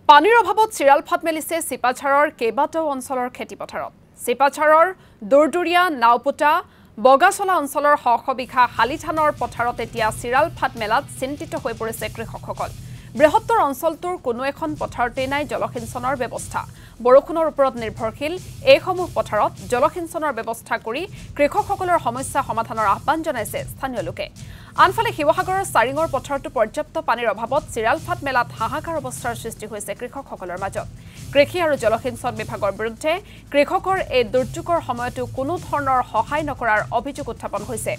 পানীৰ অভাৱত চিৰাল ফাট মেলিছে চিপাঝাৰৰ কেইবাটাও অঞ্চলৰ খেতিপথাৰত। চিপাঝাৰৰ দূৰদূৰীয়া নাওপোটা বগাচলা অঞ্চলৰ শ শ বিঘা শালিধানৰ পথাৰত এতিয়া চিৰাল ফাট মেলাত চিন্তিত হৈ পৰিছে কৃষকসকল। বৃহত্তৰ অঞ্চলটোৰ কোনো এখন পথাৰতেই নাই জলসিঞ্চনৰ ব্যৱস্থা। বৰষুণৰ ওপৰত নিৰ্ভৰশীল এইসমূহ পথাৰত জলসিঞ্চনৰ ব্যৱস্থা কৰি কৃষকসকলৰ সমস্যা সমাধানৰ আহ্বান জনাইছে স্থানীয় লোকে। আনফালে শিৱসাগৰৰ চাৰিঙৰ পথাৰটো পৰ্যাপ্ত পানীৰ অভাৱত চিৰাল ফাট মেলাত হাহাকাৰ অৱস্থাৰ সৃষ্টি হৈছে কৃষকসকলৰ মাজত। কৃষি আৰু জলসিঞ্চন বিভাগৰ বিৰুদ্ধে কৃষকৰ এই দুৰ্যোগৰ সময়তো কোনো ধৰণৰ সহায় নকৰাৰ অভিযোগ উত্থাপন হৈছে।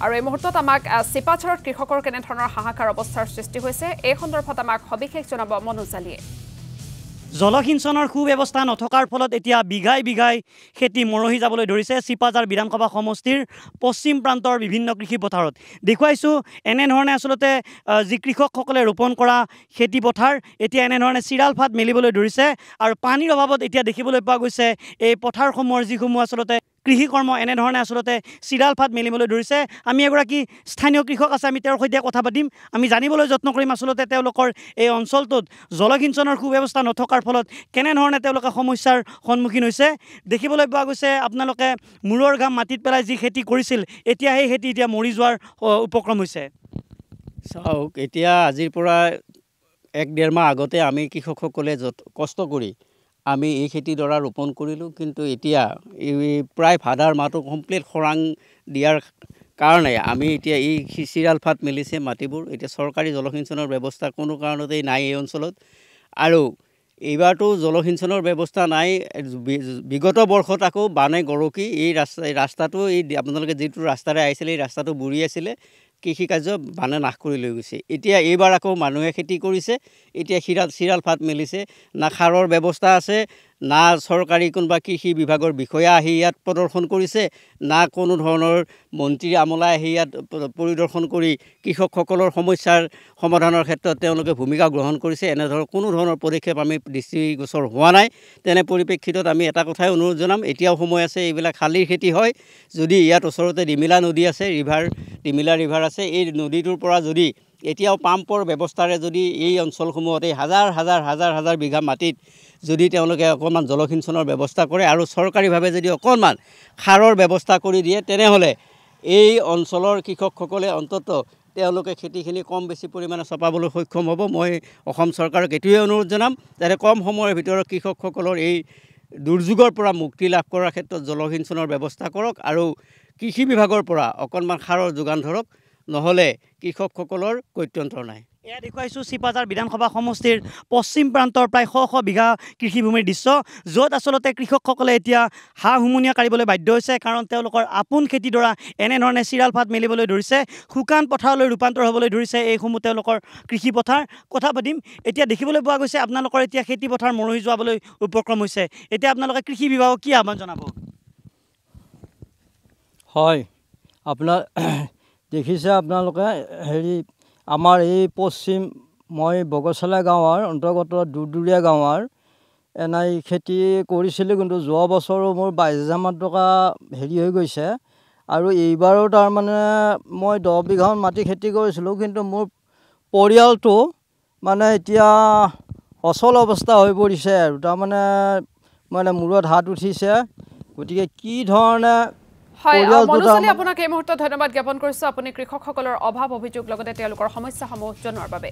আৰু এই মুহূৰ্তত আমাক চিপাঝাৰত কৃষকৰ কেনেধৰণৰ হাহাকাৰ অৱস্থাৰ সৃষ্টি হৈছে এই সন্দৰ্ভত আমাক সবিশেষ জনাব মনোজ আলীয়ে। জলসিঞ্চনৰ সুব্যৱস্থা নথকাৰ ফলত এতিয়া বিঘাই বিঘাই খেতি মৰহি যাবলৈ ধৰিছে চিপাঝাৰ বিধানসভা সমষ্টিৰ পশ্চিম প্ৰান্তৰ বিভিন্ন কৃষি পথাৰত। দেখুৱাইছোঁ এনেধৰণে আচলতে যি কৃষকসকলে ৰোপণ কৰা খেতি পথাৰ এতিয়া এনেধৰণে চিৰাল ফাট মেলিবলৈ ধৰিছে আৰু পানীৰ অভাৱত এতিয়া দেখিবলৈ পোৱা গৈছে এই পথাৰসমূহৰ যিসমূহ আচলতে কৃষি কৰ্ম এনেধৰণে আচলতে চিৰাল ফাট মেলিবলৈ ধৰিছে। আমি এগৰাকী স্থানীয় কৃষক আছে, আমি তেওঁৰ সৈতে কথা পাতিম, আমি জানিবলৈ যত্ন কৰিম আচলতে তেওঁলোকৰ এই অঞ্চলটোত জলসিঞ্চনৰ সুব্যৱস্থা নথকাৰ ফলত কেনেধৰণে তেওঁলোকে সমস্যাৰ সন্মুখীন হৈছে। দেখিবলৈ পোৱা গৈছে আপোনালোকে মূৰৰ ঘাম মাটিত পেলাই যি খেতি কৰিছিল এতিয়া সেই খেতি এতিয়া মৰি যোৱাৰ উপক্ৰম হৈছে। চাওক, এতিয়া আজিৰ পৰা 1-1.5 মাহ আগতে আমি কৃষকসকলে কষ্ট কৰি আমি এই খেতিডৰা ৰোপণ কৰিলোঁ, কিন্তু এতিয়া প্ৰায় ভাদাৰ মাহটো কমপ্লিট খৰাং দিয়াৰ কাৰণে আমি এতিয়া এই চিৰাল ফাট মেলিছে মাটিবোৰ। এতিয়া চৰকাৰী জলসিঞ্চনৰ ব্যৱস্থা কোনো কাৰণতেই নাই এই অঞ্চলত, আৰু এইবাৰতো জলসিঞ্চনৰ ব্যৱস্থা নাই। বিগত বৰ্ষত আকৌ বানে গৰকি এই ৰাস্তাটো আপোনালোকে যিটো ৰাস্তাৰে আহিছিলে এই ৰাস্তাটো বুৰি আছিলে, কৃষিকাৰ্য বানে নাশ কৰি লৈ গৈছে। এতিয়া এইবাৰ আকৌ মানুহে খেতি কৰিছে, এতিয়া চিৰাল ফাট মেলিছে। না সাৰৰ ব্যৱস্থা আছে, না চৰকাৰী কোনোবা কৃষি বিভাগৰ বিষয়া আহি ইয়াত প্ৰদৰ্শন কৰিছে, না কোনো ধৰণৰ মন্ত্ৰী আমলাই আহি ইয়াত পৰিদৰ্শন কৰি কৃষকসকলৰ সমস্যাৰ সমাধানৰ ক্ষেত্ৰত তেওঁলোকে ভূমিকা গ্ৰহণ কৰিছে। এনেধৰণৰ কোনো ধৰণৰ পদক্ষেপ আমি দৃষ্টিগোচৰ হোৱা নাই। তেনে পৰিপ্ৰেক্ষিতত আমি এটা কথাই অনুৰোধ জনাম, এতিয়াও সময় আছে, এইবিলাক শালিৰ খেতি হয়। যদি ইয়াত ওচৰতে ডিমিলা নদী আছে, ডিমিলা ৰিভাৰ আছে, এই নদীটোৰ পৰা যদি এতিয়াও পাম্পৰ ব্যৱস্থাৰে যদি এই অঞ্চলসমূহত এই হাজাৰ হাজাৰ বিঘা মাটিত যদি তেওঁলোকে অকণমান জলসিঞ্চনৰ ব্যৱস্থা কৰে আৰু চৰকাৰীভাৱে যদি অকণমান সাৰৰ ব্যৱস্থা কৰি দিয়ে, তেনেহ'লে এই অঞ্চলৰ কৃষকসকলে অন্ততঃ তেওঁলোকে খেতিখিনি কম বেছি পৰিমাণে চপাবলৈ সক্ষম হ'ব। মই অসম চৰকাৰক এইটোৱে অনুৰোধ জনাম, যাতে কম সময়ৰ ভিতৰত কৃষকসকলৰ এই দুৰ্যোগৰ পৰা মুক্তি লাভ কৰাৰ ক্ষেত্ৰত জলসিঞ্চনৰ ব্যৱস্থা কৰক আৰু কৃষি বিভাগৰ পৰা অকণমান সাৰৰ যোগান ধৰক, নহ'লে কৃষকসকলৰ গত্যন্তৰ নাই। এয়া দেখুৱাইছোঁ চিপাঝাৰ বিধানসভা সমষ্টিৰ পশ্চিম প্ৰান্তৰ প্ৰায় শ শ বিঘা কৃষিভূমিৰ দৃশ্য, য'ত আচলতে কৃষকসকলে এতিয়া হা হুমুনিয়া কাঢ়িবলৈ বাধ্য হৈছে, কাৰণ তেওঁলোকৰ আপোন খেতিডৰা এনেধৰণে চিৰাল ফাট মেলিবলৈ ধৰিছে, শুকান পথাৰলৈ ৰূপান্তৰ হ'বলৈ ধৰিছে এইসমূহ তেওঁলোকৰ কৃষি পথাৰ। কথা পাতিম, এতিয়া দেখিবলৈ পোৱা গৈছে আপোনালোকৰ এতিয়া খেতি পথাৰ মৰহি যোৱাবলৈ উপক্ৰম হৈছে। এতিয়া আপোনালোকে কৃষি বিভাগক কি আহ্বান জনাব? হয়, আপোনাৰ দেখিছে আপোনালোকে আমাৰ এই মই বগচলা গাঁৱৰ অন্তৰ্গত দূৰদূৰীয়া গাঁৱৰ এনেই খেতি কৰিছিলোঁ, কিন্তু যোৱা বছৰো মোৰ 22,000 টকা হৈ গৈছে। আৰু এইবাৰো তাৰমানে মই 10 বিঘামান মাটি খেতি কৰিছিলোঁ, কিন্তু মোৰ পৰিয়ালটো মানে এতিয়া অচল অৱস্থা হৈ পৰিছে আৰু তাৰমানে মূৰত হাত উঠিছে। গতিকে কি ধৰণে আপোনাক এই মুহূৰ্তত ধন্যবাদ জ্ঞাপন কৰিছোঁ, আপুনি কৃষকসকলৰ অভাৱ অভিযোগ লগতে তেওঁলোকৰ সমস্যাসমূহ জনোৱাৰ বাবে।